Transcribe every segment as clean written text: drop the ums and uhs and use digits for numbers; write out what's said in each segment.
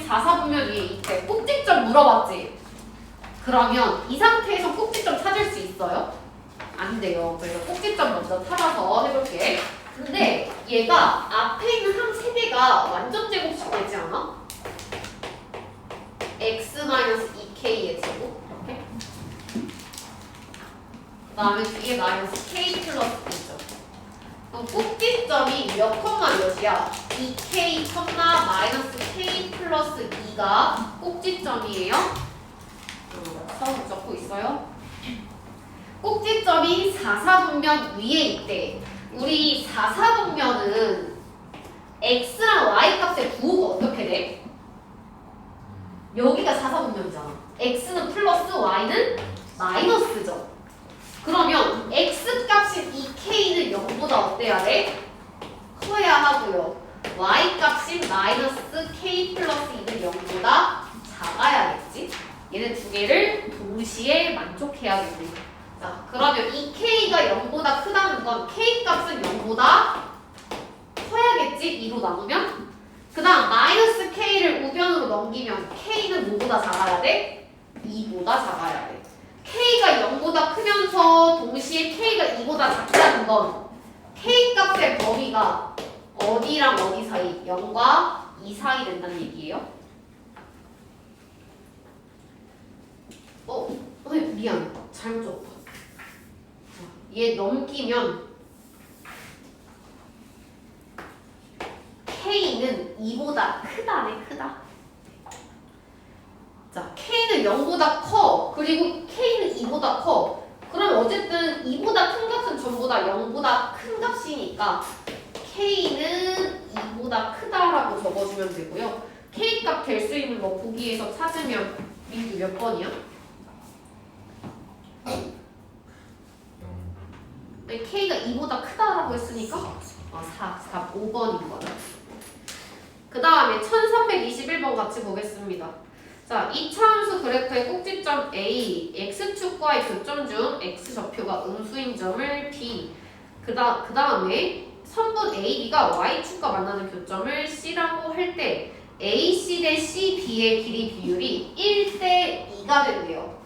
4사분면 위에 있대. 꼭지점 물어봤지? 그러면 이 상태에서 꼭지점 찾을 수 있어요? 안 돼요. 그래서 꼭지점 먼저 찾아서 해볼게. 근데 얘가 앞에 있는 항 3개가 완전 제곱식 되지 않아? x-2k의 제곱 이렇게. 그 다음에 뒤에 마이너스 k 플러스 b죠. 그럼 꼭지점이 몇 컴마 몇이야? 2k 컴마 마이너스 k 플러스 2가 꼭지점이에요. 처음 적고 있어요. 꼭지점이 4사분면 위에 있대. 우리 4사분면은 x랑 y 값의 부호가 어떻게 돼? 여기가 4사분면이잖아. x는 플러스 y는 마이너스죠. 그러면 x 값인 2k는 0보다 어때야 돼? 커야 하고요. y 값인 마이너스 k 플러스 2는 0보다 작아야겠지? 얘는 두 개를 동시에 만족해야겠네. 자, 그러면 이 k가 0보다 크다는 건 k 값은 0보다 커야겠지? 2로 나누면? 그 다음 마이너스 k를 우변으로 넘기면 k는 뭐보다 작아야 돼? 2보다 작아야 돼. k가 0보다 크면서 동시에 k가 2보다 작다는 건 k 값의 범위가 어디랑 어디 사이? 0과 2 사이 된다는 얘기예요. 미안. 잘못 적었다. 얘 넘기면 K는 2보다 크다네, 크다. 자, K는 0보다 커. 그리고 K는 2보다 커. 그럼 어쨌든 2보다 큰 값은 전부 다 0보다 큰 값이니까 K는 2보다 크다라고 적어주면 되고요. K 값 될 수 있는 거 보기에서 찾으면 민규 몇 번이야? 네, K가 2보다 크다라고 했으니까 5번인 거다. 그 다음에 1321번 같이 보겠습니다. 자, 이차함수 그래프의 꼭지점 A, X축과의 교점 중 X좌표가 음수인 점을 B, 그 다음에 선분 AB가 Y축과 만나는 교점을 C라고 할 때 AC 대 CB의 길이 비율이 1대 2가 된대요.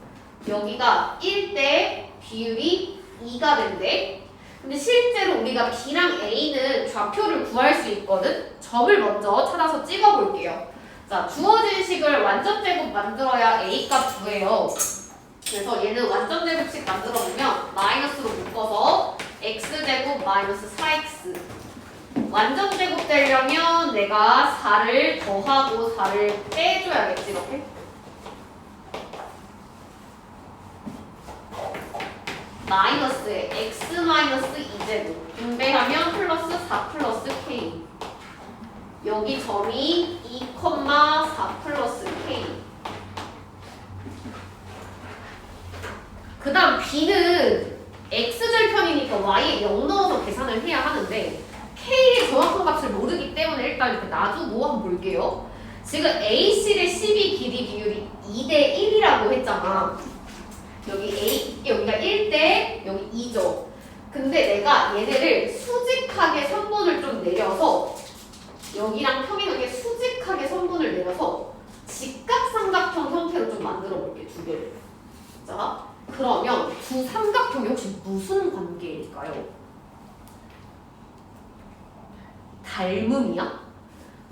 여기가 1대 비율이 2가 된대. 근데 실제로 우리가 B랑 A는 좌표를 구할 수 있거든? 점을 먼저 찾아서 찍어볼게요. 자, 주어진 식을 완전 제곱 만들어야 A 값 구해요. 그래서 얘는 완전 제곱식 만들어보면 마이너스로 묶어서 x제곱 마이너스 4x. 완전 제곱 되려면 내가 4를 더하고 4를 빼줘야겠지, 이렇게. 마이너스에 x 마이너스 2제곱 분배하면 플러스 4 플러스 k. 여기 점이 2, 4 플러스 k. 그 다음 b는 x절편이니까 y에 0 넣어서 계산을 해야 하는데 k의 정확한 값을 모르기 때문에 일단 이렇게 놔두고 한번 볼게요. 지금 AC 대 CB 길이 비율이 2대 1이라고 했잖아. 여기가 1대 여기 2죠. 근데 내가 얘네를 수직하게 선분을 좀 내려서 여기랑 평행하게 수직하게 선분을 내려서 직각삼각형 형태로 좀 만들어 볼게, 두 개를. 자, 그러면 두 삼각형이 혹시 무슨 관계일까요? 닮음이야?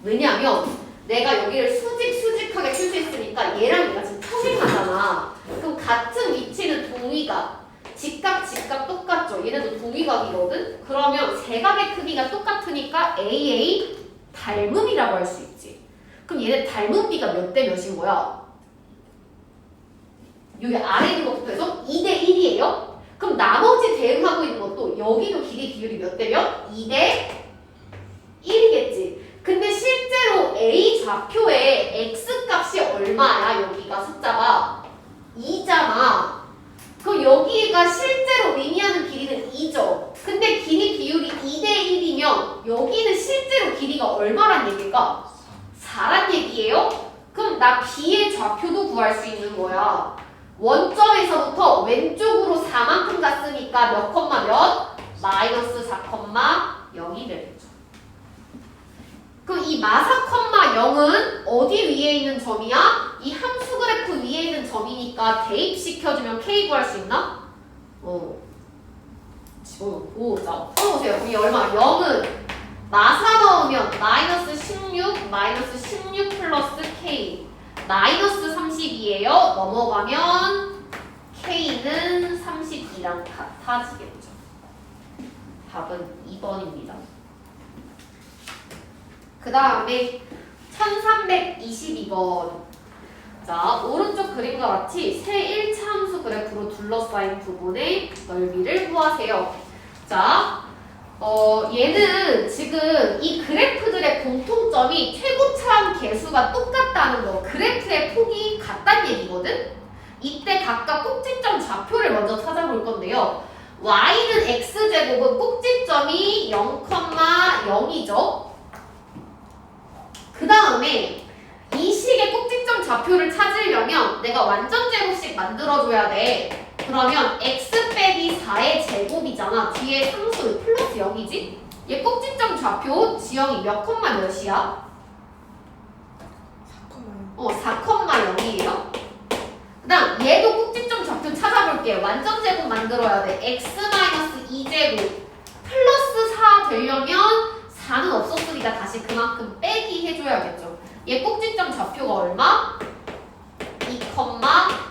왜냐면 내가 여기를 수직하게 칠 수 있으니까 얘랑 얘가 지금 평행하잖아. 그럼 같은 위치는 동위각, 직각 똑같죠? 얘네도 동위각이거든? 그러면 세각의 크기가 똑같으니까 AA 닮음이라고 할 수 있지. 그럼 얘네 닮음 비가 몇 대 몇인 거야? 여기 아래 있는 것부터 해서 2대 1이에요? 그럼 나머지 대응하고 있는 것도 여기도 길이 비율이 몇 대 몇? 2대 1이겠지. 근데 실제로 A 좌표의 X 값이 얼마야? 여기가 숫자가 2잖아. 그럼 여기가 실제로 의미하는 길이는 2죠. 근데 길이 비율이 2대 1이면 여기는 실제로 길이가 얼마란 얘기일까? 4란 얘기예요? 그럼 나 B의 좌표도 구할 수 있는 거야. 원점에서부터 왼쪽으로 4만큼 갔으니까 몇 컴마 몇? 마이너스 4,0이 되겠죠. 그럼 이 마사, 0은 어디 위에 있는 점이야? 이 함수 그래프 위에 있는 점이니까 대입시켜주면 K 구할 수 있나? 집어넣고 자 풀어보세요. 그럼 이 얼마? 0은 마사 넣으면 마이너스 16, 마이너스 16 플러스 K 마이너스 30이에요. 넘어가면 K는 32랑 같아지겠죠. 답은 2번입니다. 그 다음에 1322번. 자, 오른쪽 그림과 같이 새 1차 함수 그래프로 둘러싸인 부분의 넓이를 구하세요. 자, 얘는 지금 이 그래프들의 공통점이 최고차함 계수가 똑같다는 거, 그래프의 폭이 같다는 얘기거든? 이때 각각 꼭지점 좌표를 먼저 찾아볼 건데요. y는 x제곱은 꼭지점이 0,0이죠. 그 다음에 이 식의 꼭지점 좌표를 찾으려면 내가 완전 제곱식 만들어줘야 돼. 그러면 x 빼기 4의 제곱이잖아. 뒤에 상수 플러스 0이지? 얘 꼭지점 좌표 지형이 몇 콤마 몇이야? 4,0이에요. 그 다음 얘도 꼭지점 좌표 찾아볼게. 완전 제곱 만들어야 돼. x-2제곱 플러스 4 되려면 4는 없었으니까 다시 그만큼 빼기 해줘야겠죠. 얘 꼭지점 좌표가 얼마? 2,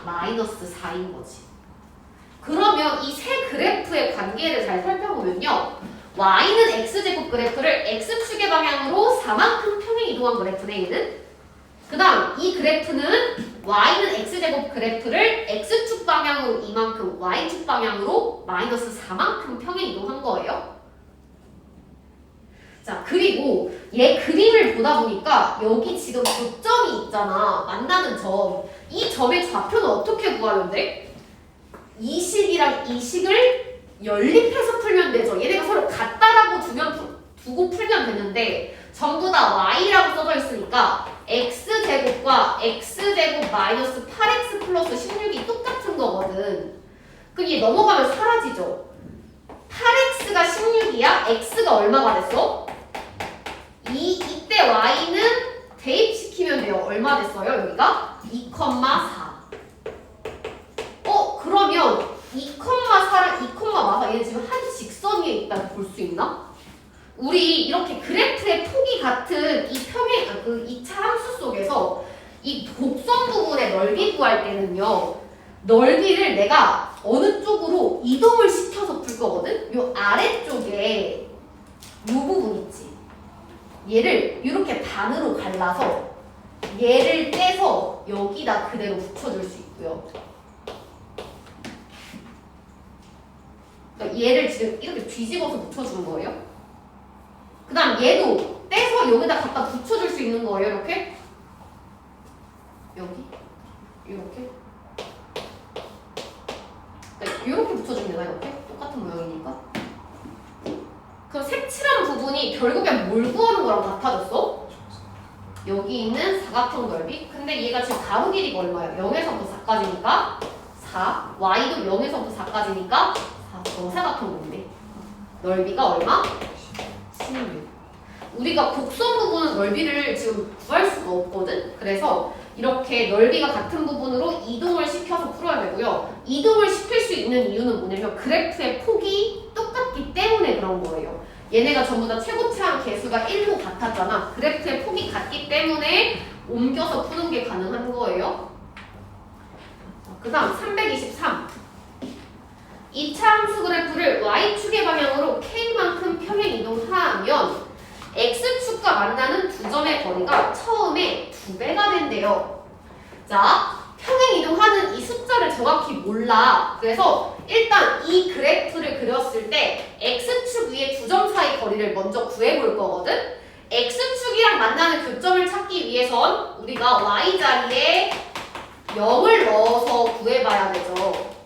마이너스 4인 거지. 그러면 이 세 그래프의 관계를 잘 살펴보면요. y는 x제곱 그래프를 x축의 방향으로 4만큼 평행 이동한 그래프네 얘는. 그 다음 이 그래프는 y는 x제곱 그래프를 x축 방향으로 이만큼 y축 방향으로 마이너스 4만큼 평행 이동한 거예요. 자, 그리고 얘 그림을 보다 보니까 여기 지금 교점이 있잖아. 만나는 점. 이 점의 좌표는 어떻게 구하면 돼? 이 식이랑 이 식을 연립해서 풀면 되죠. 얘네가 서로 같다라고 두고 풀면 되는데 전부 다 y라고 써져 있으니까 x제곱과 x제곱 마이너스 8x 플러스 16이 똑같은 거거든. 그럼 얘 넘어가면 사라지죠. 8x가 16이야? x가 얼마가 됐어? 이때 y는 대입시키면 돼요. 얼마 됐어요? 여기가 2,4. 그러면 2,4랑 2,4 얘는 지금 한 직선 위에 있다고 볼 수 있나? 우리 이렇게 그래프의 폭이 같은 이 평행, 그 2차 함수 속에서 이 곡선 부분의 넓이 구할 때는요. 넓이를 내가 어느 쪽으로 이동을 시켜서 풀 거거든? 요 아래쪽에 요 부분 있지? 얘를 이렇게 반으로 갈라서 얘를 떼서 여기다 그대로 붙여줄 수 있고요. 그러니까 얘를 지금 이렇게 뒤집어서 붙여주는 거예요. 그 다음 얘도 떼서 여기다 갖다 붙여줄 수 있는 거예요. 이렇게 여기 이렇게 그러니까 이렇게 붙여주면 되나? 이렇게 똑같은 모양이니까. 그럼 색칠한 부분이 결국엔 뭘 구하는 거랑 같아졌어? 여기 있는 사각형 넓이. 근데 얘가 지금 가로 길이가 얼마예요? 0에서부터 4까지니까 4. y도 0에서부터 4까지니까 4. 정사각형 넓이. 넓이가 얼마? 16. 우리가 곡선 부분은 넓이를 지금 구할 수가 없거든? 그래서 이렇게 넓이가 같은 부분으로 이동을 시켜서 풀어야 되고요. 이동을 시킬 수 있는 이유는 뭐냐면 그래프의 폭이 똑같기 때문에 그런 거예요. 얘네가 전부 다 최고차함 계수가 1로 같았잖아. 그래프의 폭이 같기 때문에 옮겨서 푸는 게 가능한 거예요. 그 다음 323. 2차 함수 그래프를 y축의 방향으로 k만큼 평행 이동하면 x축과 만나는 두 점의 거리가 처음에 2배가 된대요. 자, 평행 이동하는 이 숫자를 정확히 몰라. 그래서 일단 이 그래프를 그렸을 때 x축 위에 두 점 사이 거리를 먼저 구해볼 거거든. x축이랑 만나는 교점을 찾기 위해선 우리가 y자리에 0을 넣어서 구해봐야 되죠.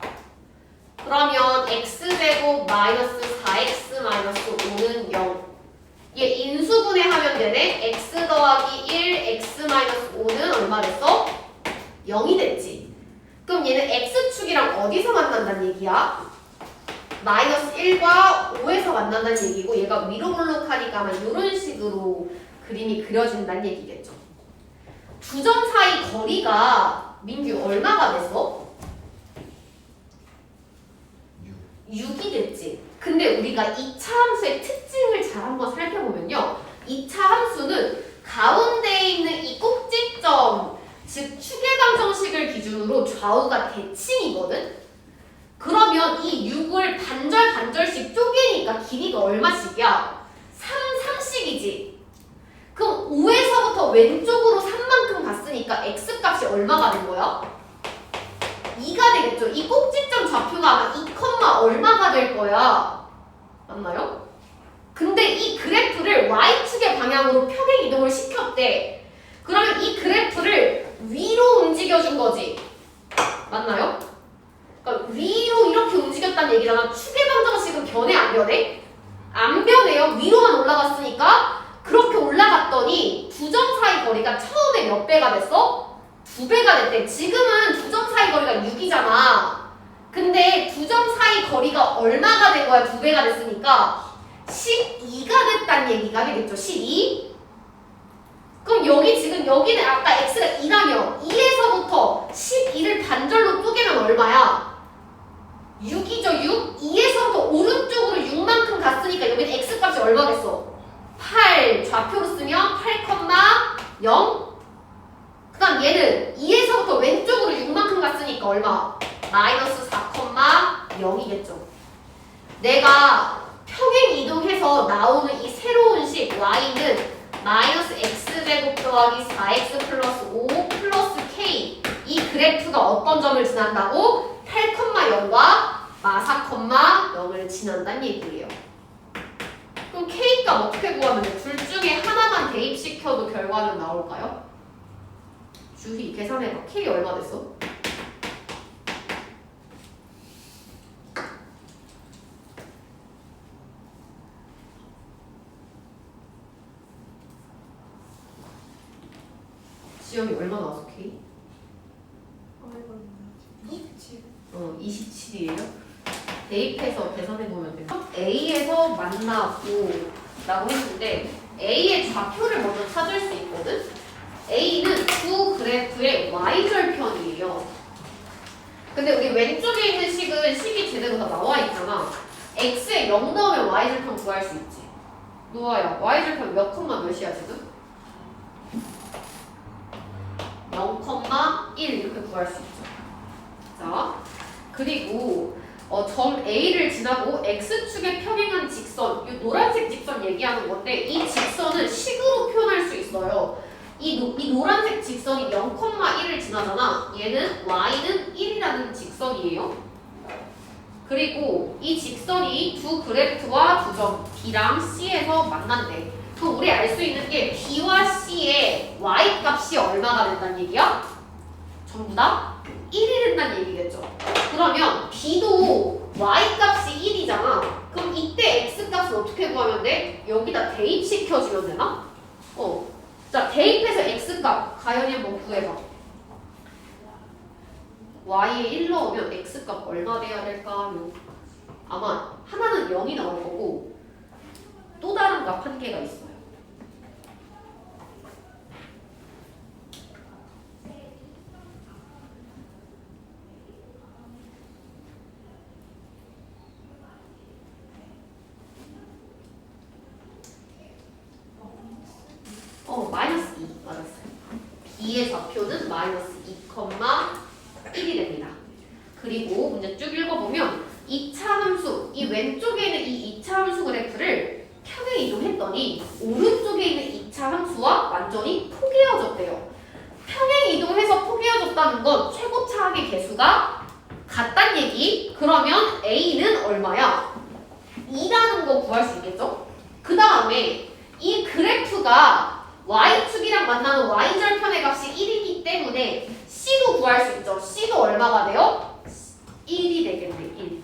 그러면 x제곱 마이너스 4x 마이너스 5는 0. 얘 인수분해하면 되네. x 더하기 1, x 마이너스 5는 얼마 됐어? 0이 됐지. 그럼 얘는 x축이랑 어디서 만난다는 얘기야? 마이너스 1과 5에서 만난다는 얘기고 얘가 위로 볼록하니까 아마 이런 식으로 그림이 그려진다는 얘기겠죠. 두 점 사이 거리가 민규 얼마가 됐어? 6이 됐지. 근데 우리가 2차 함수의 특징을 잘 한번 살펴보면요. 2차 함수는 가운데에 있는 이 꼭지점, 즉 추계방정식을 기준으로 좌우가 대칭이거든? 그러면 이 6을 반절씩 쪼개니까 길이가 얼마씩이야? 3씩이지. 그럼 5에서부터 왼쪽으로 3만큼 갔으니까 x값이 얼마가 된 거야? 2가 되겠죠. 이 꼭지점 좌표가 아마 2, 얼마가 될 거야. 맞나요? 근데 이 그래프를 y축의 방향으로 평행 이동을 시켰대. 그러면 이 그래프를 위로 움직여준 거지. 맞나요? 그러니까 위로 이렇게 움직였다는 얘기잖아. 축의 방정식은 변해 안 변해? 안 변해요. 위로만 올라갔으니까 그렇게 올라갔더니 두 점 사이 거리가 처음에 몇 배가 됐어? 2배가 됐대. 지금은 두 점 사이 거리가 6이잖아. 근데 두 점 사이 거리가 얼마가 된 거야? 2배가 됐으니까 12가 됐다는 얘기가 되겠죠. 12. 그럼 여기 지금 여기는 아까 x가 2라며 2에서부터 12를 반절로 쪼개면 얼마야? 6이죠. 6. 2에서부터 오른쪽으로 6만큼 갔으니까 여기는 x값이 얼마겠어? 8. 좌표로 쓰면 8,0. 그 다음 얘는 2에서부터 왼쪽으로 6만큼 갔으니까 얼마? 마이너스 4,0이겠죠. 내가 평행 이동해서 나오는 이 새로운 식 y는 마이너스 x제곱 더하기 4x 플러스 5 플러스 k, 이 그래프가 어떤 점을 지난다고? 8,0과 마4,0을 지난다는 얘기예요. 그럼 k값 어떻게 구하면 돼? 둘 중에 하나만 대입시켜도 결과는 나올까요? 주희 계산해봐. k 얼마 됐어? 지영이 얼마 나왔어, K? 27. 27이에요? 대입해서 계산해보면 돼요. A에서 만나고 라고 했는데 A의 좌표를 먼저 찾을 수 있거든? A는 두 그래프의 Y절편이에요. 근데 우리 왼쪽에 있는 식이 제대로 다 나와 있잖아. X에 0 넣으면 Y절편 구할 수 있지. 노아야, Y절편 몇 콤마 몇이야 지금? 0,1 이렇게 구할 수 있죠. 자, 그리고 점 A를 지나고 X축에 평행한 직선, 이 노란색 직선 얘기하는 건데 이 직선은 식으로 표현할 수 있어요. 이 노란색 직선이 0,1을 지나잖아. 얘는 Y는 1이라는 직선이에요. 그리고 이 직선이 두 그래프와 두 점 B랑 C에서 만난대. 그럼 우리 알 수 있는 게 B와 C의 Y값이 얼마가 된다는 얘기야? 전부 다 1이 된다는 얘기겠죠. 그러면 B도 Y값이 1이잖아. 그럼 이때 X값은 어떻게 구하면 돼? 여기다 대입시켜주면 되나? 자, 대입해서 X값 가연이 한번 구해봐. Y에 1 넣으면 X값 얼마 돼야 될까요? 아마 하나는 0이 나올 거고 또 다른 값 한 개가 있어요. 마이너스 2 맞았어요. B의 좌표는 마이너스 2,1이 됩니다. 그리고 문제 쭉 읽어보면 2차 함수, 이 왼쪽에 있는 이 2차 함수 그래프를 평행 이동했더니 오른쪽에 있는 2차 함수와 완전히 포개어졌대요. 평행 이동해서 포개어졌다는 건 최고 차항의 개수가 같단 얘기. 그러면 A는 얼마야? 2라는 거 구할 수 있겠죠? 그 다음에 이 그래프가 Y축이랑 만나는 Y절편의 값이 1이기 때문에 C도 구할 수 있죠. C도 얼마가 돼요? 1이 되겠네. 1.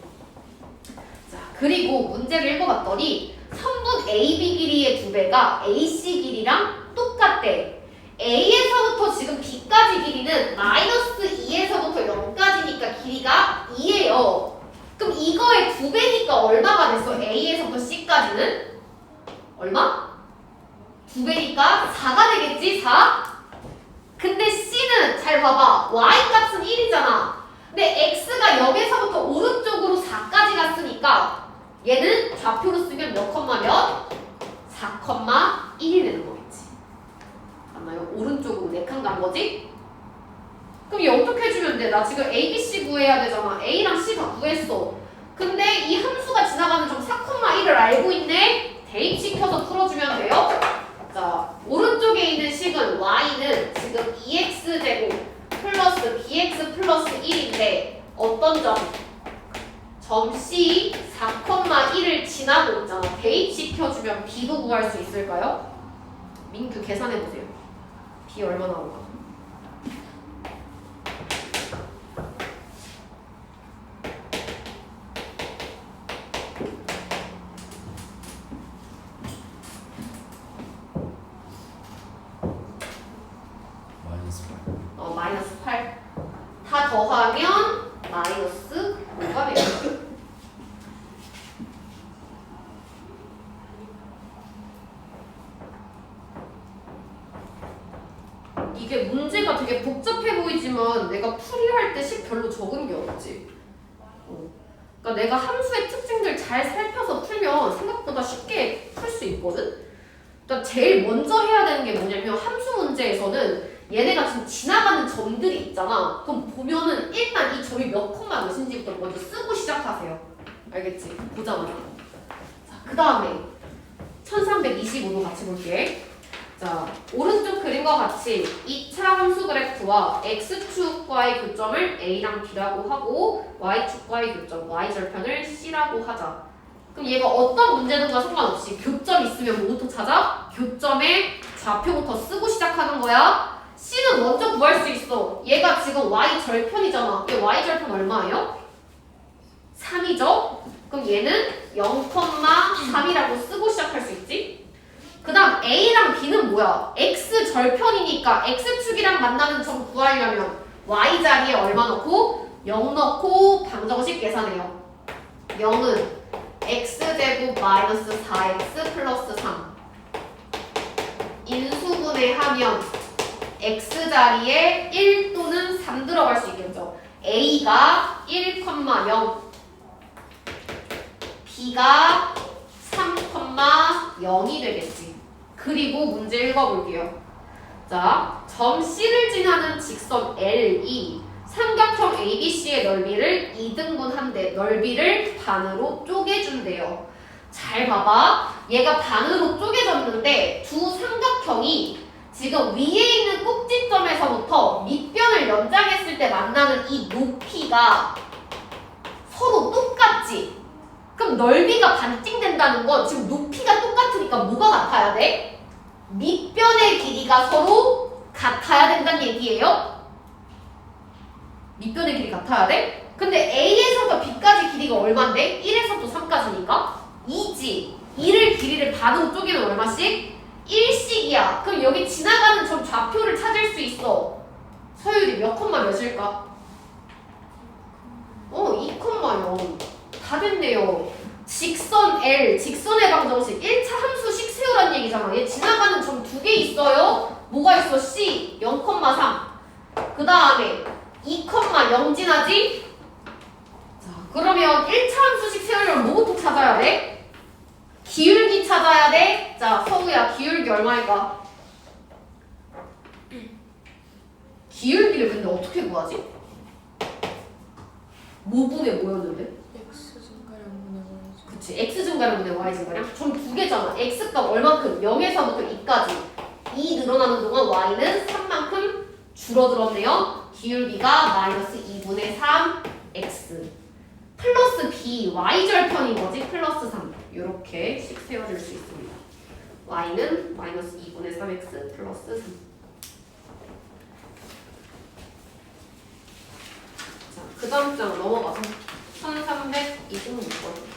자, 그리고 문제를 읽어봤더니 선분 AB 길이의 2배가 AC 길이랑 똑같대. A에서부터 지금 B까지 길이는 마이너스 2에서부터 0까지니까 길이가 2예요. 그럼 이거의 2배니까 얼마가 됐어? A에서부터 C까지는? 얼마? 9배니까 4가 되겠지? 4? 근데 C는 잘 봐봐. Y 값은 1이잖아. 근데 X가 0에서부터 오른쪽으로 4까지 갔으니까 얘는 좌표로 쓰면 몇 컴마 몇? 4,1이 되는 거겠지. 맞나요? 오른쪽으로 4칸 간 거지? 그럼 얘 어떻게 해주면 돼? 나 지금 A, B, C 구해야 되잖아. A랑 C 다 구했어. 근데 이 함수가 지나가는 점 4,1을 알고 있네? 대입시켜서 풀어주면 돼요. 자, 오른쪽에 있는 식은 Y는 지금 2x제곱 플러스 bx 플러스 1인데 어떤 점? 점 C 4,1을 지나고 있잖아. 대입시켜주면 B도 구할 수 있을까요? 민규 계산해보세요. B 얼마 나올까? 마이너스 8. 다 더하면 마이너스 5가 돼요. 이게 문제가 되게 복잡해 보이지만 내가 풀이할 때 식 별로 적은 게 없지. 그러니까 내가 함수의 특징들 잘 살펴서 풀면 생각보다 쉽게 풀 수 있거든. 그러니까 제일 먼저 해야 되는 게 뭐냐면 함수 문제에서는 얘네가 지금 지나가는 점들이 있잖아. 그럼 보면은 일단 이 점이 몇 콤마 몇인지부터 먼저 쓰고 시작하세요. 알겠지? 보자마자. 자, 그 다음에 1325도 같이 볼게. 자, 오른쪽 그림과 같이 2차 함수 그래프와 x축과의 교점을 a랑 b라고 하고 y축과의 교점, y절편을 c라고 하자. 그럼 얘가 어떤 문제든가 상관없이 교점 있으면 뭐부터 찾아? 교점의 좌표부터 쓰고 시작하는 거야. C는 먼저 구할 수 있어. 얘가 지금 y절편이잖아. 얘 y절편 얼마예요? 3이죠? 그럼 얘는 0,3이라고 쓰고 시작할 수 있지? 그 다음 A랑 B는 뭐야? X절편이니까 X축이랑 만나는 점 구하려면 Y자리에 얼마 넣고? 0 넣고 방정식 계산해요. 0은 X제곱 마이너스 4X 플러스 3 인수분해하면 X자리에 1 또는 3 들어갈 수 있겠죠. A가 1,0 B가 3,0이 되겠지. 그리고 문제 읽어볼게요. 자, 점 C를 지나는 직선 L이 삼각형 ABC의 넓이를 2등분한대. 넓이를 반으로 쪼개준대요. 잘 봐봐. 얘가 반으로 쪼개졌는데 두 삼각형이 지금 위에 있는 꼭지점에서부터 밑변을 연장했을 때 만나는 이 높이가 서로 똑같지? 그럼 넓이가 반띵된다는 건 지금 높이가 똑같으니까 뭐가 같아야 돼? 밑변의 길이가 서로 같아야 된다는 얘기예요? 밑변의 길이 같아야 돼? 근데 A에서부터 B까지 길이가 얼만데? 1에서부터 3까지니까? 2지. 2를 길이를 반으로 쪼개면 얼마씩? 1씩이야. 그럼 여기 지나가는 점 좌표를 찾을 수 있어. 서율이 몇 콤마 몇일까? 2,0. 다 됐네요. 직선 L, 직선의 방정식 1차 함수식 세우란 얘기잖아. 얘 지나가는 점 2개 있어요. 뭐가 있어? C 0,3. 그 다음에 2,0 지나지? 자, 그러면 1차 함수식 세우려면 뭐부터 찾아야 돼? 기울기 찾아야 돼? 자, 서우야, 기울기 얼마일까? 기울기를 근데 어떻게 구하지? 뭐분의 뭐였는데? 그치, x증가량분의 y증가량? 점 2개잖아. x값 얼만큼? 0에서부터 2까지 2 늘어나는 동안 y는 3만큼 줄어들었네요. 기울기가 마이너스 2분의 3x 플러스 b, y절편인 거지. 플러스 3 이렇게 식 세워줄 수 있습니다. y는 마이너스 2분의 3x 플러스 3. 자, 그 다음 장 넘어가서 1326번.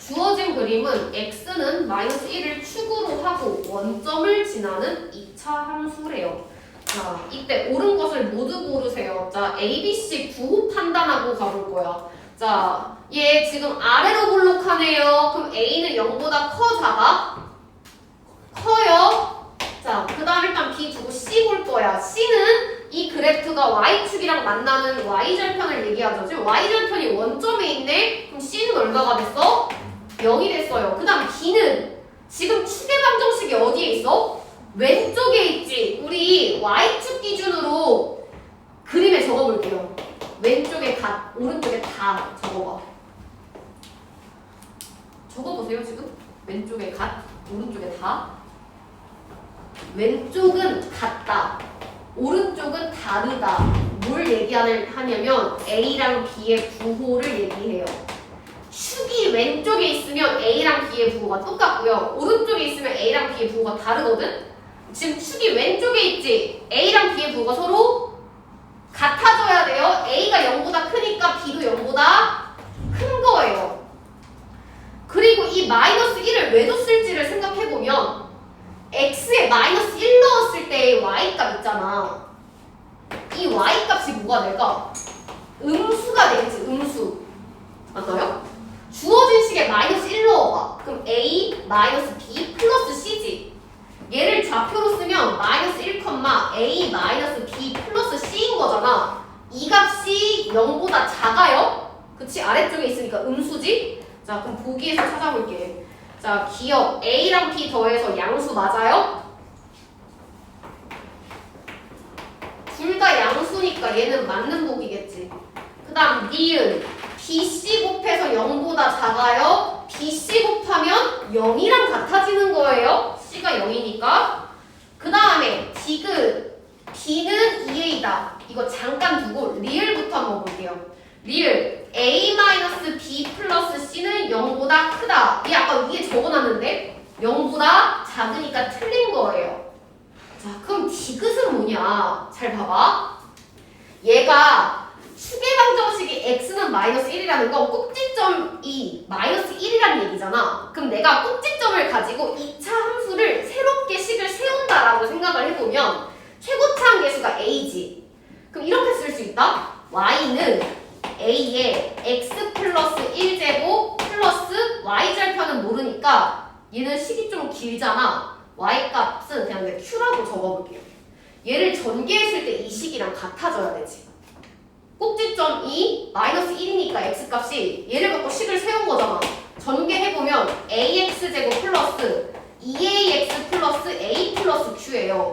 주어진 그림은 x는 마이너스 1을 축으로 하고 원점을 지나는 2차 함수래요. 자, 이때 옳은 것을 모두 고르세요. 자, A, B, C 구호 판단하고 가볼 거야. 자, 얘 지금 아래로 볼록하네요. 그럼 A는 0보다 커, 작아? 커요. 자, 그 다음 일단 B 두고 C 볼 거야. C는 이 그래프가 Y축이랑 만나는 Y절편을 얘기하죠. 지금 Y절편이 원점에 있네? 그럼 C는 얼마가 됐어? 0이 됐어요. 그 다음 B는 지금 축의 방정식이 어디에 있어? 왼쪽에 있지. 우리 Y축 기준으로 그림에 적어볼게요. 왼쪽에 갓, 오른쪽에 다 적어봐. 적어보세요 지금. 왼쪽에 갓, 오른쪽에 다. 왼쪽은 같다. 오른쪽은 다르다. 뭘 얘기하냐면 A랑 B의 부호를 얘기해요. 축이 왼쪽에 있으면 A랑 B의 부호가 똑같고요. 오른쪽에 있으면 A랑 B의 부호가 다르거든? 지금 축이 왼쪽에 있지? A랑 B의 부호가 서로 같아져야 돼요. A가 0보다 크니까 B도 0보다 큰 거예요. 그리고 이 마이너스 1을 왜 뒀을지를 생각해보면 x에 마이너스 1 넣었을 때의 y값 있잖아. 이 y값이 뭐가 될까? 음수가 되겠지. 음수. 맞나요? 주어진 식에 마이너스 1 넣어봐. 그럼 a 마이너스 b 플러스 c지. 얘를 좌표로 쓰면 마이너스 1, a 마이너스 b 플러스 c인 거잖아. 이 값이 0보다 작아요? 그치? 아래쪽에 있으니까 음수지? 자, 그럼 보기에서 찾아볼게. 자, 기억 A랑 B 더해서 양수 맞아요? 둘 다 양수니까 얘는 맞는 보기겠지. 그 다음 니은 BC 곱해서 0보다 작아요? BC 곱하면 0이랑 같아지는 거예요. C가 0이니까. 그 다음에 디귿 B는 2A다. 이거 잠깐 두고 리을부터 한번 볼게요. 리을 A-B 플러스 C는 0보다 크다. 얘 아까 위에 적어놨는데 0보다 작으니까 틀린 거예요. 자, 그럼 디귿은 뭐냐? 잘 봐봐. 얘가 축의 방정식이 x는 마이너스 1이라는 건 꼭지점이 마이너스 1이라는 얘기잖아. 그럼 내가 꼭지점을 가지고 2차 함수를 새롭게 식을 세운다라고 생각을 해보면 최고차항 계수가 a지. 그럼 이렇게 쓸 수 있다. y는 a에 x 플러스 1제곱 플러스 y절편은 모르니까 얘는 식이 좀 길잖아. y값은 그냥 내가 q라고 적어볼게요. 얘를 전개했을 때 이 식이랑 같아져야 되지. 꼭지점이 마이너스 1이니까 x값이 얘를 갖고 식을 세운 거잖아. 전개해보면 ax제곱 플러스 2ax 플러스 a 플러스 q예요.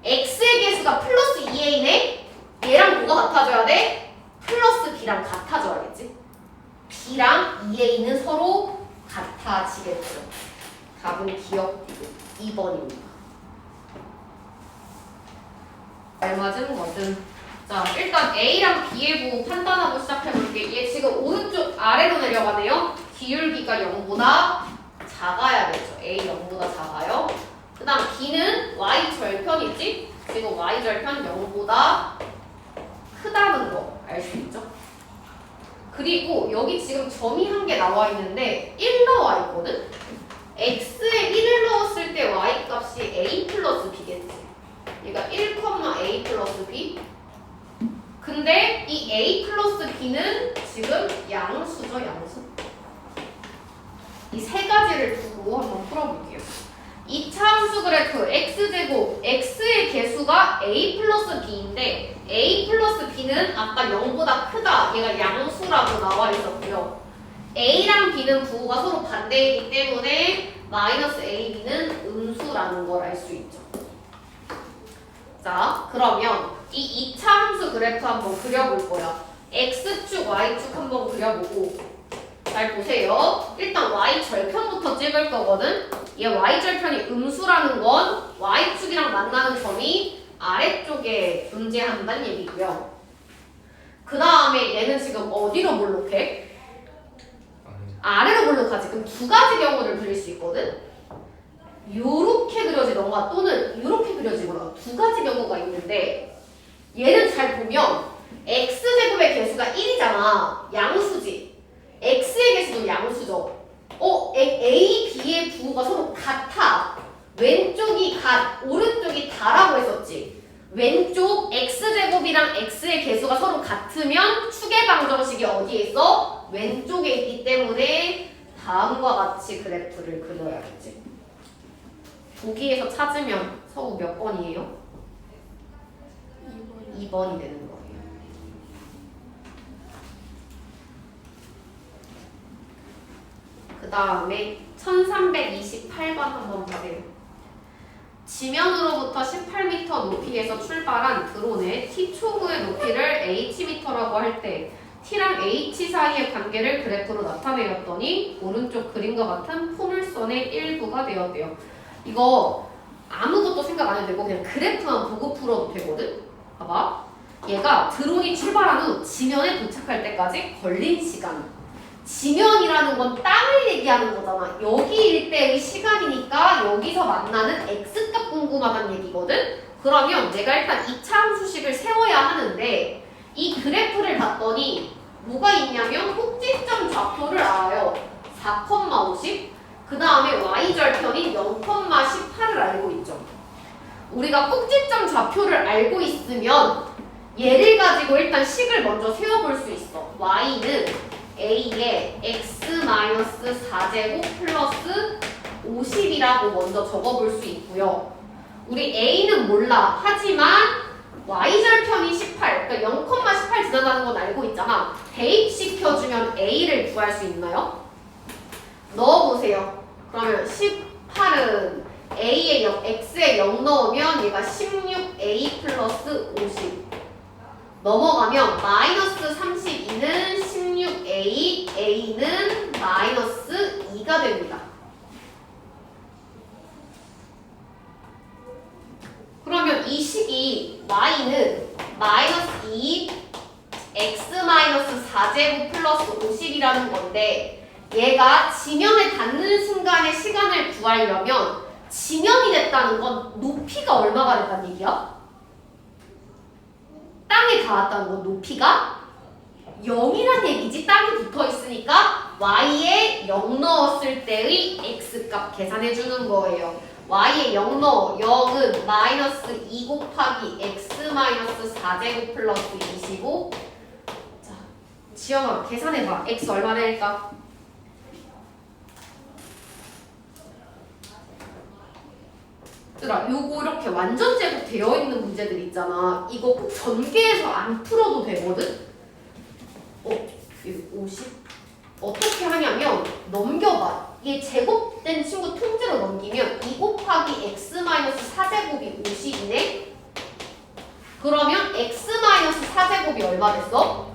x의 계수가 플러스 2a네? 얘랑 뭐가 같아져야 돼? 플러스 b랑 같아져야겠지? b랑 2a는 서로 같아지겠죠. 답은 기억 2번입니다. 알맞은 것은 자, 일단 A랑 B의 부호 판단하고 시작해볼게. 얘 지금 오른쪽 아래로 내려가네요. 기울기가 0보다 작아야겠죠. A 0보다 작아요. 그 다음 B는 Y절편이지? 지금 Y절편 0보다 크다는 거 알 수 있죠? 그리고 여기 지금 점이 한 개 나와 있는데 1 나와 있거든? X에 1을 넣었을 때 Y값이 A 플러스 B겠지. 얘가 1,A 플러스 B. 근데 이 A 플러스 B는 지금 양수죠, 양수. 이 세 가지를 두고 한번 풀어볼게요. 2차 함수 그래프 x제곱, x의 개수가 A 플러스 B인데 A 플러스 B는 아까 0보다 크다. 얘가 양수라고 나와 있었고요. A랑 B는 부호가 서로 반대이기 때문에 마이너스 AB는 음수라는 걸 알 수 있죠. 자, 그러면 이 2차 함수 그래프 한번 그려볼 거야. X축, Y축 한번 그려보고 잘 보세요. 일단 Y절편부터 찍을 거거든. 얘 Y절편이 음수라는 건 Y축이랑 만나는 점이 아래쪽에 존재한다는 얘기고요. 그 다음에 얘는 지금 어디로 볼록해? 아래로 볼록하지. 그럼 두 가지 경우를 그릴 수 있거든. 요렇게 그려지던가 또는 요렇게 그려지거나 두 가지 경우가 있는데 얘는 잘 보면 x제곱의 개수가 1이잖아. 양수지. x의 개수도 양수죠. a, b의 부호가 서로 같아. 왼쪽이 갓, 오른쪽이 다라고 했었지. 왼쪽 x제곱이랑 x의 개수가 서로 같으면 축의 방정식이 어디에 있어? 왼쪽에 있기 때문에 다음과 같이 그래프를 그려야겠지. 보기에서 찾으면 서우 몇 번이에요? 2번이 되는 거예요. 그 다음에 1328번 한번 봐세요. 지면으로부터 18m 높이에서 출발한 드론의 t초구의 높이를 hm라고 할 때 t랑 h 사이의 관계를 그래프로 나타내었더니 오른쪽 그림과 같은 포물선의 일부가 되었대요. 이거 아무것도 생각 안 해도 되고 그냥 그래프만 보고 풀어도 되거든? 봐봐. 얘가 드론이 출발한 후 지면에 도착할 때까지 걸린 시간. 지면이라는 건 땅을 얘기하는 거잖아. 여기 일대의 시간이니까 여기서 만나는 x값 궁금하다는 얘기거든? 그러면 내가 일단 2차 함수식을 세워야 하는데 이 그래프를 봤더니 뭐가 있냐면 꼭지점 좌표를 알아요. 4,50. 그 다음에 y절편인 0,18을 알고 있죠. 우리가 꼭지점 좌표를 알고 있으면 얘를 가지고 일단 식을 먼저 세워볼 수 있어. y는 a에 x-4제곱 플러스 50이라고 먼저 적어볼 수 있고요. 우리 a는 몰라. 하지만 y절편이 18, 그러니까 0,18 지나가는 건 알고 있잖아. 대입시켜주면 a를 구할 수 있나요? 넣어보세요. 그러면 18은 a에 0, x에 0 넣으면 얘가 16a 플러스 50. 넘어가면 마이너스 32는 16a, a는 마이너스 2가 됩니다. 그러면 이 식이 y는 마이너스 2, x 마이너스 4제곱 플러스 50이라는 건데 얘가 지면에 닿는 순간의 시간을 구하려면 지면이 됐다는 건 높이가 얼마가 됐다는 얘기야? 땅에 닿았다는 건 높이가 0이란 얘기지. 땅이 붙어 있으니까 y에 0 넣었을 때의 x값 계산해 주는 거예요. y에 0 넣어. 0은 마이너스 2 곱하기 x 마이너스 4제곱 플러스 25. 자, 지영아 계산해봐. x 얼마 될까? 얘들아, 요거 이렇게 완전 제곱 되어 있는 문제들 있잖아. 이거 꼭 전개해서 안 풀어도 되거든? 이거 50? 어떻게 하냐면 넘겨봐. 이게 제곱된 친구 통째로 넘기면 2 곱하기 x-4제곱이 50이네? 그러면 x-4제곱이 얼마 됐어?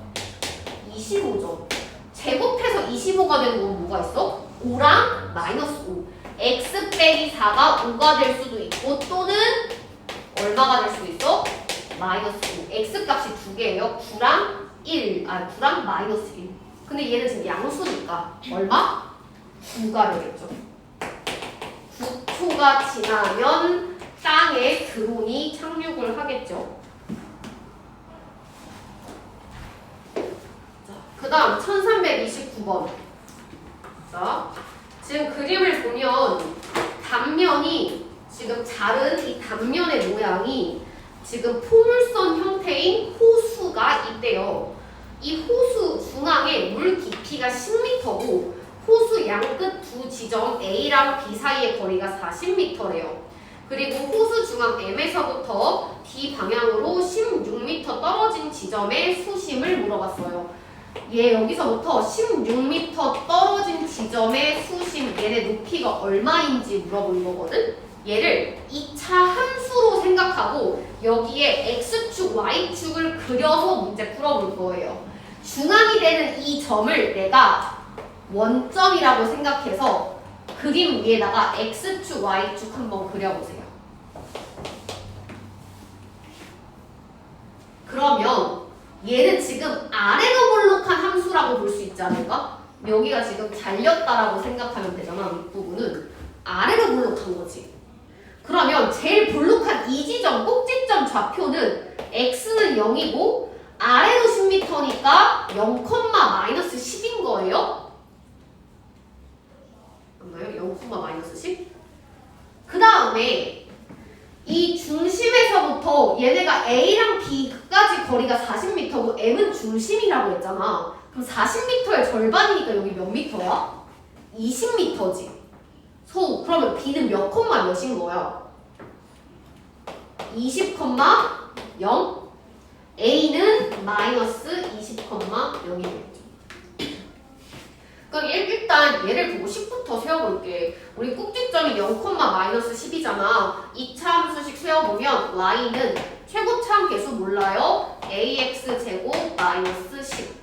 25죠. 제곱해서 25가 되는 건 뭐가 있어? 5랑 마이너스 5. x 빼기 4가 5가 될 수도 있고 또는 얼마가 될 수도 있어? 마이너스 5. x 값이 두 개예요. 9랑 1, 9랑 마이너스 1. 근데 얘는 지금 양수니까 얼마? 9가 되겠죠. 9초가 지나면 땅에 드론이 착륙을 하겠죠. 그 다음 1329번. 자, 지금 그림을 보면 단면이 지금 자른 이 단면의 모양이 지금 포물선 형태인 호수가 있대요. 이 호수 중앙에 물 깊이가 10m고 호수 양끝 두 지점 A랑 B 사이의 거리가 40m래요. 그리고 호수 중앙 M에서부터 D 방향으로 16m 떨어진 지점의 수심을 물어봤어요. 얘 여기서부터 16m 떨어진 지점의 수심, 얘네 높이가 얼마인지 물어본 거거든? 얘를 2차 함수로 생각하고 여기에 X축, Y축을 그려서 문제 풀어볼 거예요. 중앙이 되는 이 점을 내가 원점이라고 생각해서 그림 위에다가 X축, Y축 한번 그려보세요. 그러면 얘는 지금 아래로 볼록한 함수라고 볼 수 있지 않을까? 여기가 지금 잘렸다라고 생각하면 되잖아. 윗부분은 아래로 볼록한 거지. 그러면 제일 볼록한 이 지점, 꼭지점 좌표는 x는 0이고 아래로 10m니까 0,-10인 거예요. 맞나요? 0,-10? 그 다음에 이 중심에서부터 얘네가 A랑 B까지 거리가 40m고 M은 중심이라고 했잖아. 그럼 40m의 절반이니까 여기 몇 미터야? 20m지. 그러면 B는 몇 콤마 몇인 거야? 20,0. A는 마이너스 20,0이겠죠. 그럼 일단 얘를 보고 10부터 세워볼게. 우리 꼭지점이 0,-10이잖아. 2차 함수씩 세워보면 y는 최고차함 계수 몰라요? ax 제곱 마이너스 10.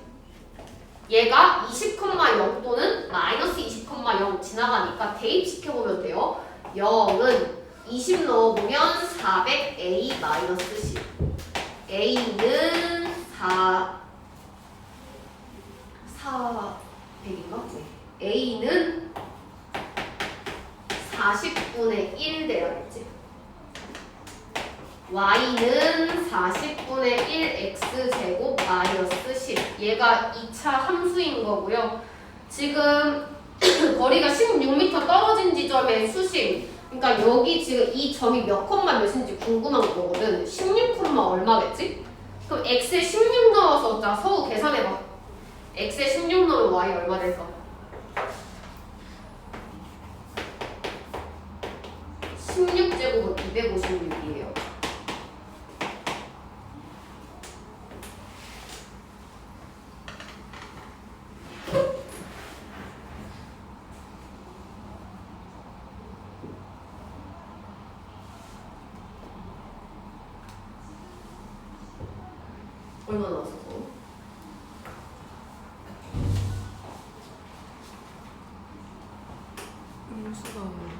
얘가 20,0 또는 마이너스 20,0 지나가니까 대입시켜보면 돼요. 0은 20 넣어보면 400a 마이너스 10. a는 400인가? 네. a는 40분의 1 돼야겠지. y는 40분의 1 x제곱 마이너스 10. 얘가 2차 함수인 거고요. 지금 거리가 16m 떨어진 지점의 수심, 그러니까 여기 지금 이 점이 몇 콤마 몇인지 궁금한 거거든. 16 콤마 얼마겠지? 그럼 x에 16 넣어서 자 서우 계산해봐. x에 16 넣으면 y 얼마 될까? 16제곱은 256이에요. 얼마 나왔어?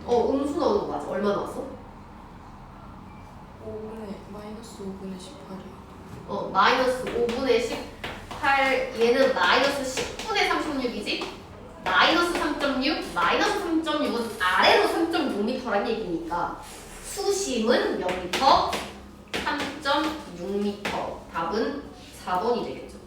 음수 나오는 거 맞아. 얼마 나왔어? 마이너스 5분의 18이요. 마이너스 5분의 18. 얘는 마이너스 10분의 36이지? 마이너스 3.6. 마이너스 3.6은 아래로 3.6m란 얘기니까 수심은 몇 미터? 3.6m. 답은 4번이 되겠죠.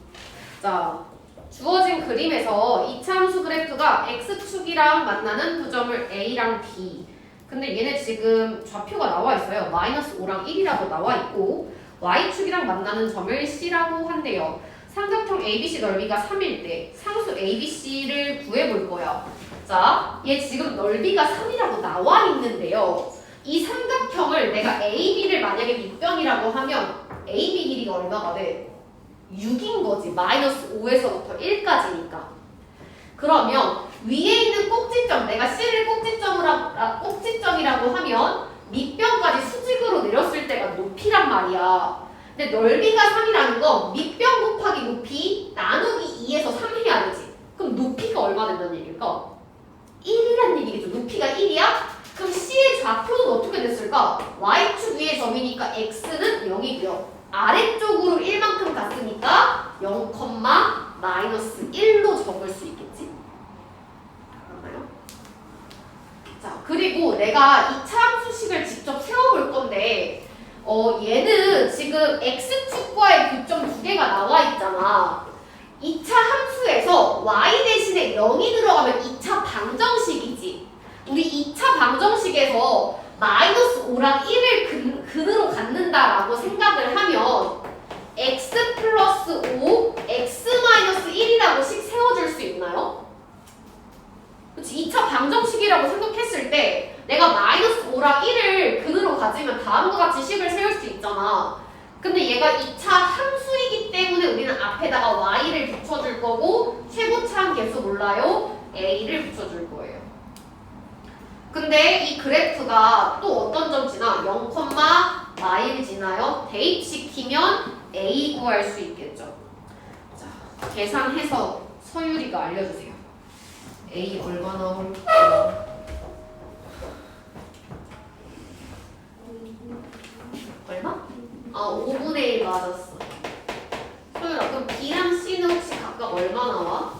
자, 주어진 그림에서 2차 함수 그래프가 x축이랑 만나는 구점을 a랑 b. 근데 얘네 지금 좌표가 나와 있어요. 마이너스 5랑 1이라고 나와 있고 y축이랑 만나는 점을 c라고 한대요. 삼각형 ABC 넓이가 3일 때 상수 ABC를 구해볼 거야. 자, 얘 지금 넓이가 3이라고 나와 있는데요. 이 삼각형을 내가 AB를 만약에 밑변이라고 하면 AB 길이가 얼마가 돼? 6인 거지. 마이너스 5에서부터 1까지니까. 그러면 위에 있는 꼭지점, 내가 C를 꼭지점이라고 하면 밑변까지 수직으로 내렸을 때가 높이란 말이야. 근데 넓이가 3이라는 건 밑변 곱하기 높이 나누기 2에서 3 해야 되지. 그럼 높이가 얼마 된다는 얘기일까? 1이란 얘기겠죠. 높이가 1이야? 그럼 C의 좌표는 어떻게 됐을까? Y축 위의 점이니까 X는 0이고요. 아래쪽으로 1만큼 갔으니까 0, 마이너스 1로 적을 수 있겠지? 맞나요? 자, 그리고 내가 2차 함수식을 직접 세워볼 건데 얘는 지금 X축과의 교점 두 개가 나와 있잖아. 2차 함수에서 Y 대신에 0이 들어가면 2차 방정식이지. 우리 2차 방정식에서 마이너스 5랑 1을 근으로 갖는다라고 생각을 하면 x 플러스 5, x 마이너스 1이라고 식 세워줄 수 있나요? 그렇지. 2차 방정식이라고 생각했을 때 내가 마이너스 5랑 1을 근으로 가지면 다음과 같이 식을 세울 수 있잖아. 근데 얘가 2차 함수이기 때문에 우리는 앞에다가 y를 붙여줄 거고 최고차함 계수 몰라요? a를 붙여줄 거예요. 근데 이 그래프가 또 어떤 점 지나? 0, 마일 지나요? 대입시키면 a 구할 수 있겠죠. 자, 계산해서 서유리가 알려주세요. a 얼마 나올까? 얼마? 5분의 1 맞았어. 서유라, 그럼 b랑 c는 혹시 각각 얼마 나와?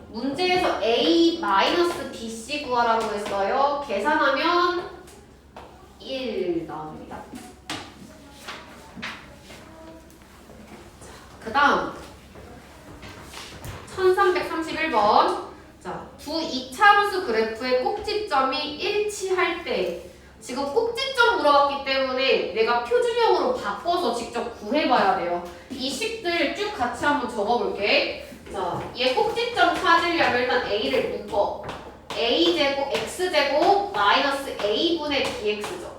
문제에서 A 마이너스 BC 구하라고 했어요. 계산하면 1 나옵니다. 그 다음 1331번. 자, 두 이차함수 그래프의 꼭지점이 일치할 때, 지금 꼭지점 물어봤기 때문에 내가 표준형으로 바꿔서 직접 구해봐야 돼요. 이 식들 쭉 같이 한번 적어볼게. 자, 얘 꼭지점 찾으려면 일단 a를 묶어. a제곱 x제곱 마이너스 a분의 bx죠.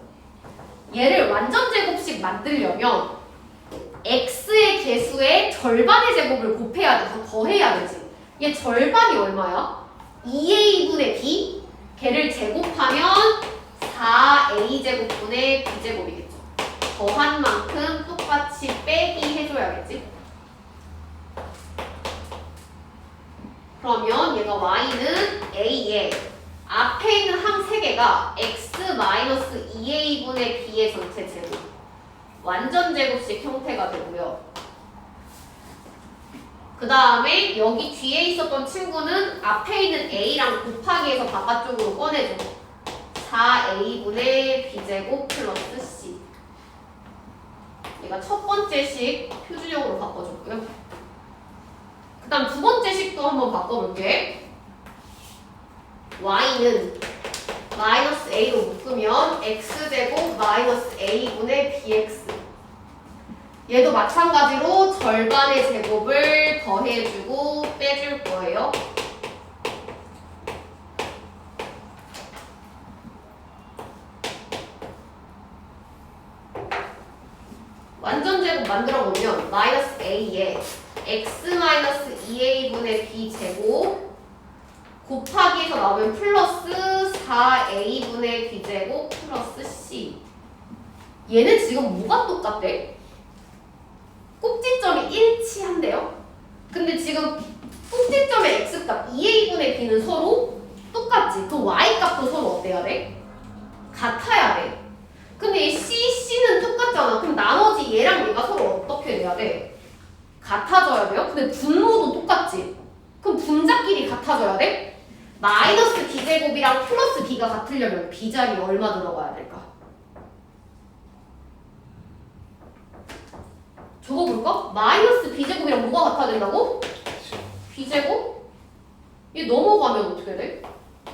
얘를 완전 제곱식 만들려면 x의 개수의 절반의 제곱을 곱해야 돼서 더해야 되지. 얘 절반이 얼마야? 2a분의 b? 걔를 제곱하면 4a제곱분의 b제곱이겠죠. 더한 만큼 똑같이 빼기 해줘야겠지. 그러면 얘가 y는 a에 앞에 있는 항 3개가 x-2a분의 b의 전체 제곱, 완전 제곱식 형태가 되고요. 그 다음에 여기 뒤에 있었던 친구는 앞에 있는 a랑 곱하기 해서 바깥쪽으로 꺼내줘. 4a분의 b제곱 플러스 c. 얘가 첫 번째 식 표준형으로 바꿔줬고요. 그 다음 두 번째 식도 한번 바꿔볼게. y는 마이너스 a로 묶으면 x제곱 마이너스 a분의 bx. 얘도 마찬가지로 절반의 제곱을 더해주고 빼줄 거예요. 완전 제곱 만들어 보면 마이너스 a에 x 마이너스 2a분의 b제곱 곱하기에서 나오면 플러스 4a분의 b제곱 플러스 c. 얘는 지금 뭐가 똑같대? 꼭지점이 일치한대요. 근데 지금 꼭지점의 x값 2a분의 b는 서로 똑같지. 그 y값도 서로 어때야 돼? 같아야 돼. 근데 이 c는 똑같잖아. 그럼 나머지 얘랑 얘가 서로 어떻게 돼야 돼? 같아져야 돼요? 근데 분모도 똑같지. 그럼 분자끼리 같아져야 돼? 마이너스 b제곱이랑 플러스 b가 같으려면 b 자리에 얼마 들어가야 될까? 적어볼까? 마이너스 b제곱이랑 뭐가 같아야 된다고? b제곱? 얘 넘어가면 어떻게 돼?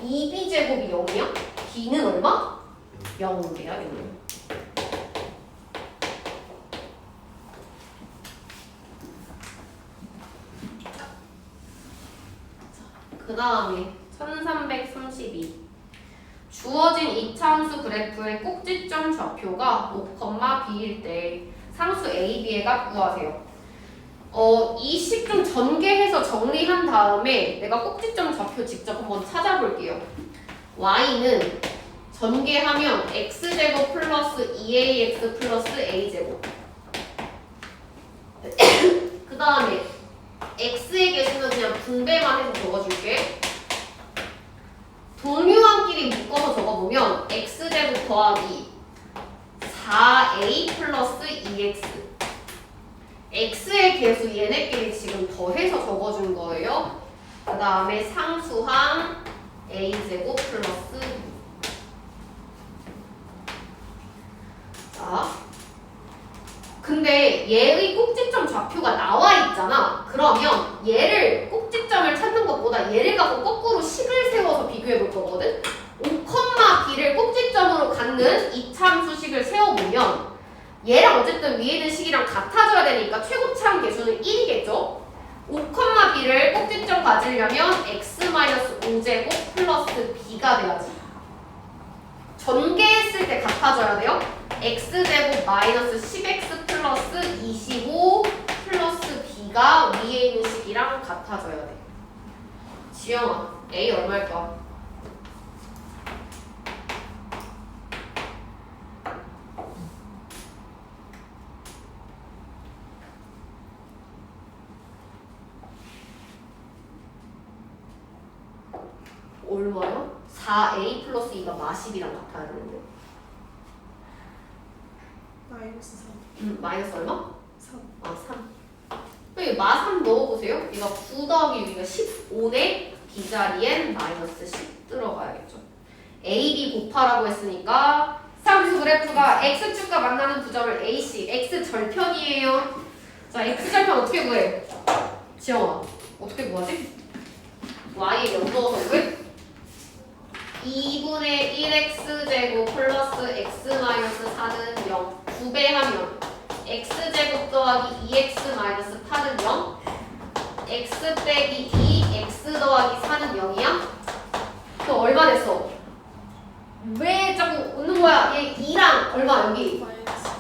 2b제곱이 0이야? b는 얼마? 0 돼야겠네. 그 다음에 1332. 주어진 이차함수 그래프의 꼭지점 좌표가 5,b일 때 상수 a, b의 값 구하세요. 이 식 좀 전개해서 정리한 다음에 내가 꼭지점 좌표 직접 한번 찾아볼게요. y는 전개하면 x제곱 플러스 2ax 플러스 a제곱. 그 다음에 x의 개수는 그냥 분배만 해서 적어줄게. 동류항끼리 묶어서 적어보면 x제곱 더하기 4a 플러스 2x. x의 개수 얘네끼리 지금 더해서 적어준 거예요. 그 다음에 상수항 a제곱 플러스. 자, 근데 얘의 꼭지점 좌표가 나와 있잖아. 그러면 얘를 꼭지점을 찾는 것보다 얘를 갖고 거꾸로 식을 세워서 비교해 볼 거거든. 5,b를 꼭지점으로 갖는 이차함수식을 세워보면 얘랑 어쨌든 위에 있는 식이랑 같아져야 되니까 최고차항 개수는 1이겠죠. 5,b를 꼭지점 가지려면 x-5제곱 플러스 b가 돼야지. 전개했을 때 같아져야 돼요. x제곱 마이너스 10x 플러스 25 플러스 b가 위에 있는 식이랑 같아져야 돼. 지영아, a 얼마일까? 얼마야? 4a 플러스 2가 마10이랑 같아야 되는데. 마이너스 3. 마이너스 얼마? 3. 아, 3. 여기 마3 넣어보세요. 이거 9 더하기 6이니까 15네 b자리엔 마이너스 10 들어가야겠죠. a, b 곱하라고 했으니까 3 이차함수 그래프가 x축과 만나는 부점을 AC, x절편이에요. 자, x절편 어떻게 구해? 지영아, 어떻게 구하지? y에 연구어서 구해? 2분의 1x제곱 플러스 x 마이너스 4는 0 9배하면 x제곱 더하기 2x 마이너스 8은 0 x 빼기 2 x 더하기 4는 0이야? 또 얼마 됐어? 왜 자꾸 웃는 거야? 얘 2랑 얼마 여기?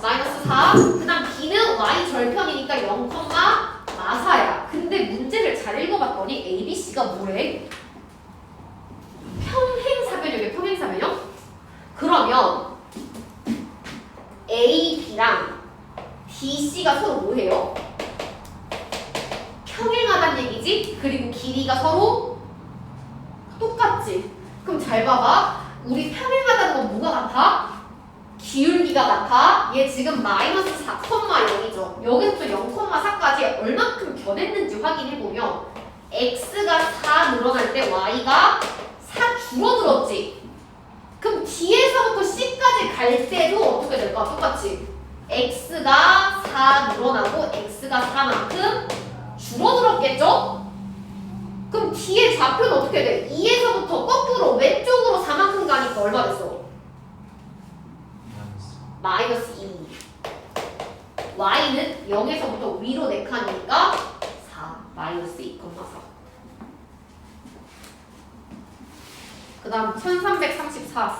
마이너스 4. 그 다음 b는 y 절편이니까 0,4야. 근데 문제를 잘 읽어봤더니 a, b, c가 뭐래? 평행사변형이야. 평행사변형? 그러면 a, b랑 d, c가 서로 뭐해요? 평행하다는 얘기지? 그리고 길이가 서로 똑같지? 그럼 잘 봐봐. 우리 평행하다는 건 뭐가 같아? 기울기가 같아. 얘 지금 마이너스 4,0이죠. 여기서부터 0,4까지 얼만큼 변했는지 확인해보면 x가 4 늘어날 때 y가 4 줄어들었지. 그럼 D에서부터 C까지 갈 때도 어떻게 될까? 똑같이 x가 4 늘어나고 x가 4만큼 줄어들었겠죠? 그럼 D의 좌표는 어떻게 돼? 2에서부터 거꾸로 왼쪽으로 4만큼 가니까 얼마 됐어? 마이너스 2. y는 0에서부터 위로 4칸이니까 4 마이너스 2,4. 그 다음 1334.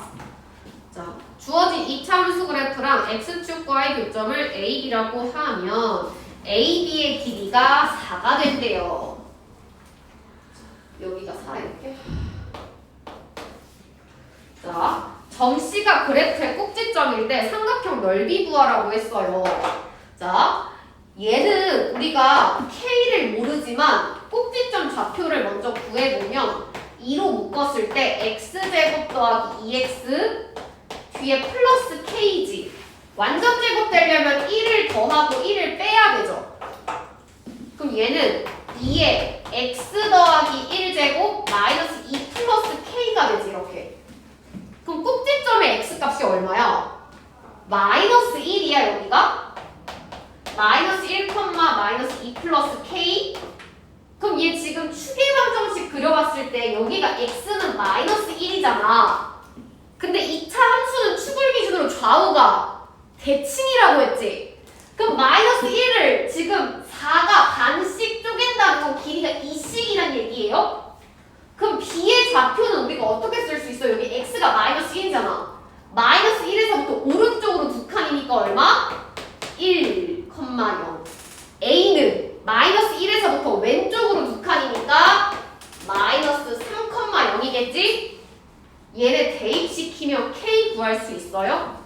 자, 주어진 이차함수 그래프랑 x축과의 교점을 AB라고 하면 AB의 길이가 4가 된대요. 여기가 4 이렇게. 자, 점C가 그래프의 꼭지점일 때 삼각형 넓이 구하라고 했어요. 자, 얘는 우리가 K를 모르지만 꼭지점 좌표를 먼저 구해보면 2로 묶었을 때 x제곱 더하기 2x 뒤에 플러스 k지. 완전 제곱되려면 1을 더하고 1을 빼야 되죠. 그럼 얘는 2에 x 더하기 1제곱 마이너스 2 플러스 k가 되지 이렇게. 그럼 꼭지점의 x값이 얼마야? 마이너스 1이야 여기가? 마이너스 1, 마이너스 2 플러스 k. 그럼 얘 지금 추계방정식 그려봤을 때 여기가 x는 마이너스 1이잖아. 근데 2차 함수는 축을 기준으로 좌우가 대칭이라고 했지. 그럼 마이너스 1을 지금 4가 반씩 쪼갠다는 건 길이가 2씩이란 얘기예요? 그럼 b의 좌표는 우리가 어떻게 쓸 수 있어? 여기 x가 마이너스 1이잖아. 마이너스 1에서부터 오른쪽으로 2칸이니까 얼마? 1,0. a는 마이너스 1에서부터 왼쪽으로 2칸이니까 마이너스 3,0이겠지? 얘네 대입시키면 k 구할 수 있어요?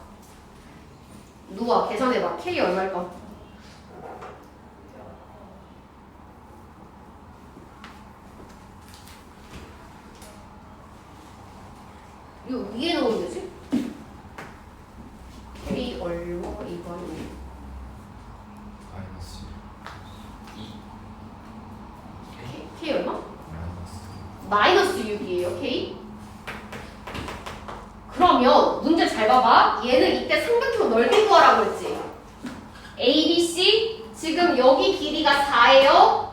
누가 계산해봐. k 얼마일까? 이거 위에 넣으면 되지? k 얼마 이거는 마이너스 2 k 얼마? 마이너스 마이너스 6이에요 k? 그러면 문제 잘 봐봐. 얘는 이때 삼각형 넓이 구하라고 했지. A, B, C 지금 여기 길이가 4예요.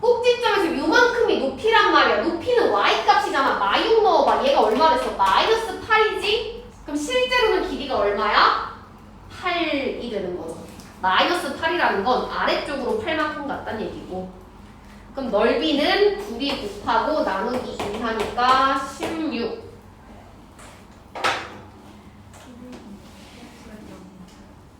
꼭지점에서 요만큼이 높이란 말이야. 높이는 y값이잖아. 마육 넣어봐. 얘가 얼마 됐어? 마이너스 8이지? 그럼 실제로는 길이가 얼마야? 8이 되는 거죠. 마이너스 8이라는 건 아래쪽으로 8만큼 같다는 얘기고. 그럼 넓이는 둘이 곱하고 나누기 2 하니까 16.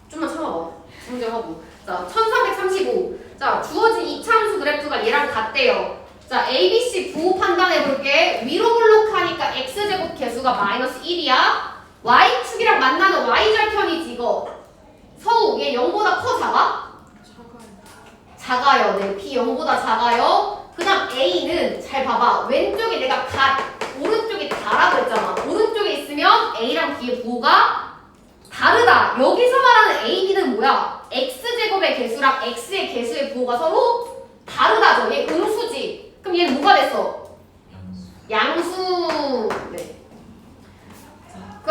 좀만 참아봐. 정정하고. 자, 1335. 자, 주어진 이차함수 그래프가 얘랑 같대요. 자, A, B, C 부호 판단해볼게. 위로 블록하니까 x제곱 개수가 마이너스 1이야. y축이랑 만나는 y절편이지 이거. 서우, 얘 0보다 커 작아? 작아요. 네, B 0보다 작아요. 그 다음 A는 잘 봐봐. 왼쪽에 내가 오른쪽에 다라고 했잖아. 오른쪽에 있으면 A랑 B의 부호가 다르다. 여기서 말하는 A, B는 뭐야? X제곱의 개수랑 X의 개수의 부호가 서로 다르다죠. 얘 음수지. 그럼 얘는 뭐가 됐어? 양수. 네.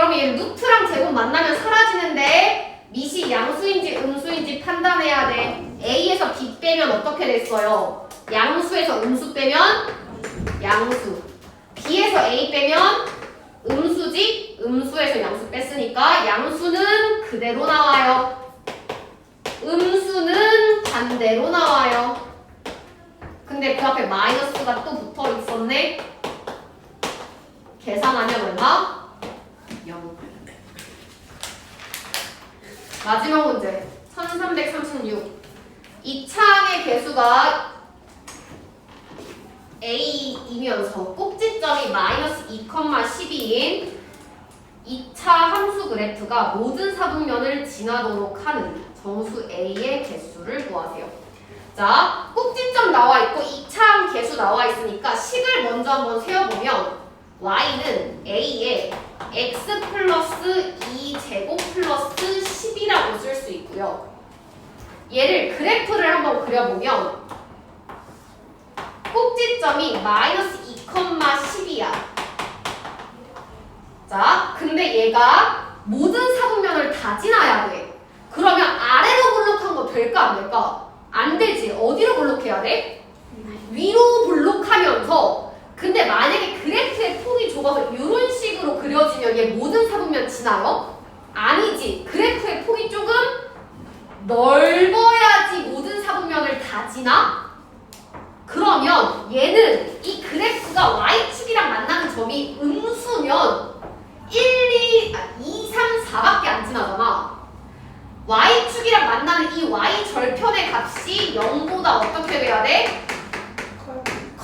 그럼 얘 루트랑 제곱 만나면 사라지는데 밑이 양수인지 음수인지 판단해야 돼. A에서 B 빼면 어떻게 됐어요? 양수에서 음수 빼면 양수. B에서 A 빼면 음수지? 음수에서 양수 뺐으니까 양수는 그대로 나와요. 음수는 반대로 나와요. 근데 그 앞에 마이너스가 또 붙어 있었네. 계산하면 얼마? 0. 마지막 문제 1336. 이 창의 개수가 A이면서 꼭지점이 마이너스 2,12인 2차 함수 그래프가 모든 사분면을 지나도록 하는 정수 A의 개수를 구하세요. 자, 꼭지점 나와 있고 2차 개수 나와 있으니까 식을 먼저 한번 세워보면 y는 A에 x 플러스 2제곱 플러스 10이라고 쓸 수 있고요. 얘를 그래프를 한번 그려보면 꼭지점이 마이너스 2,10이야. 자, 근데 얘가 모든 사분면을 다 지나야 돼. 그러면 아래로 블록한 거 될까 안 될까? 안 되지. 어디로 블록해야 돼? 위로 블록하면서. 근데 만약에 그래프의 폭이 좁아서 이런 식으로 그려지면 얘 모든 사분면 지나요? 아니지. 그래프의 폭이 조금 넓어야지 모든 사분면을 다 지나? 그러면 얘는 이 그래프가 y축이랑 만나는 점이 음수면 2, 3, 4밖에 안 지나잖아. y축이랑 만나는 이 y절편의 값이 0보다 어떻게 돼야 돼?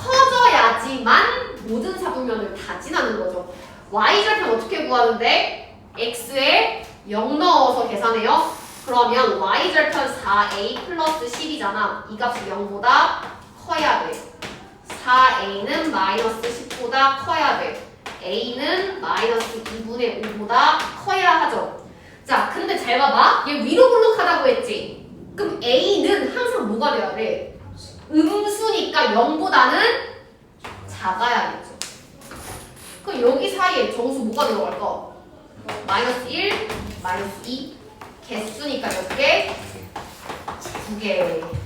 커져야지만 모든 사분면을 다 지나는 거죠. y절편 어떻게 구하는데? x에 0 넣어서 계산해요. 그러면 y절편 4a 플러스 10이잖아. 이 값이 0보다 커야 돼. 4a는 마이너스 10보다 커야 돼. a는 마이너스 2분의 5보다 커야 하죠. 자, 근데 잘 봐봐. 얘 위로 블록하다고 했지? 그럼 a는 항상 뭐가 돼야 돼? 음수니까 0보다는 작아야겠죠. 그럼 여기 사이에 정수 뭐가 들어갈까? 마이너스 1, 마이너스 2. 개수니까 몇 개? 2개.